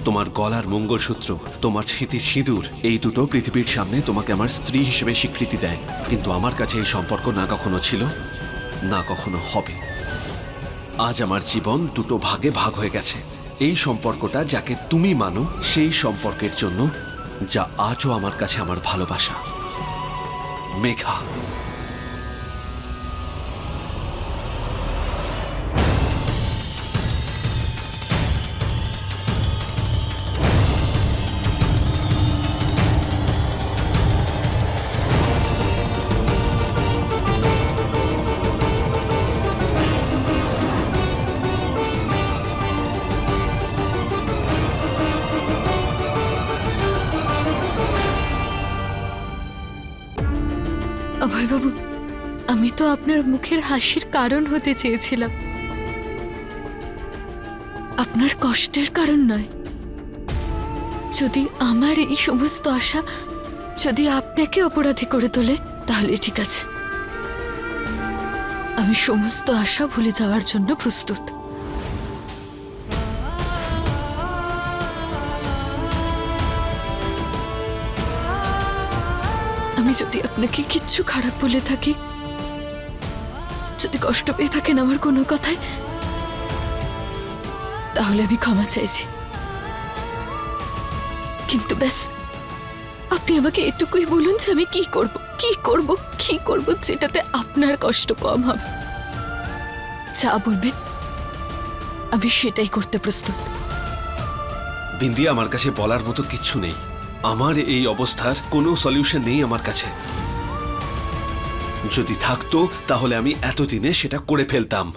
তোমার গলার মঙ্গলসূত্র, তোমার স্মৃতির সিঁদুর, এই দুটো পৃথিবীর সামনে তোমাকে আমার স্ত্রী হিসেবে স্বীকৃতি দেয়। কিন্তু আমার কাছে এই সম্পর্ক না কখনো ছিল, না কখনো হবে। আজ আমার জীবন দুটো ভাগে ভাগ হয়ে গেছে। এই সম্পর্কটা যাকে তুমি মানো, সেই সম্পর্কের জন্য যা আজও আমার কাছে আমার ভালোবাসা। মেঘা। অভয়বাবু, আমি তো আপনার মুখের হাসির কারণ হতে চেয়েছিলাম, আপনার কষ্টের কারণ নয়। যদি আমার এই সমস্ত আশা যদি আপনাকে অপরাধী করে তোলে, তাহলে ঠিক আছে, আমি সমস্ত আশা ভুলে যাওয়ার জন্য প্রস্তুত। আমি যদি আপনাকে কিচ্ছু খারাপ বলে থাকি, যদি কষ্ট পেয়ে থাকেন আমার কোনো কথায়, তাহলে আমি ক্ষমা চাইছি। কিন্তু ব্যাস, আপনি আমাকে এটুকুই বলুন যে আমি কি করব, কি করব, কি করব যেটাতে আপনার কষ্ট কম হবে। যা বলবেন আমি সেটাই করতে প্রস্তুত। বিন্দি, আমার কাছে বলার মতো কিচ্ছু নেই। আমার এই অবস্থার কোনো সলিউশন নেই আমার কাছে। যদি থাকতো তাহলে আমি এতদিনে সেটা করে ফেলতাম।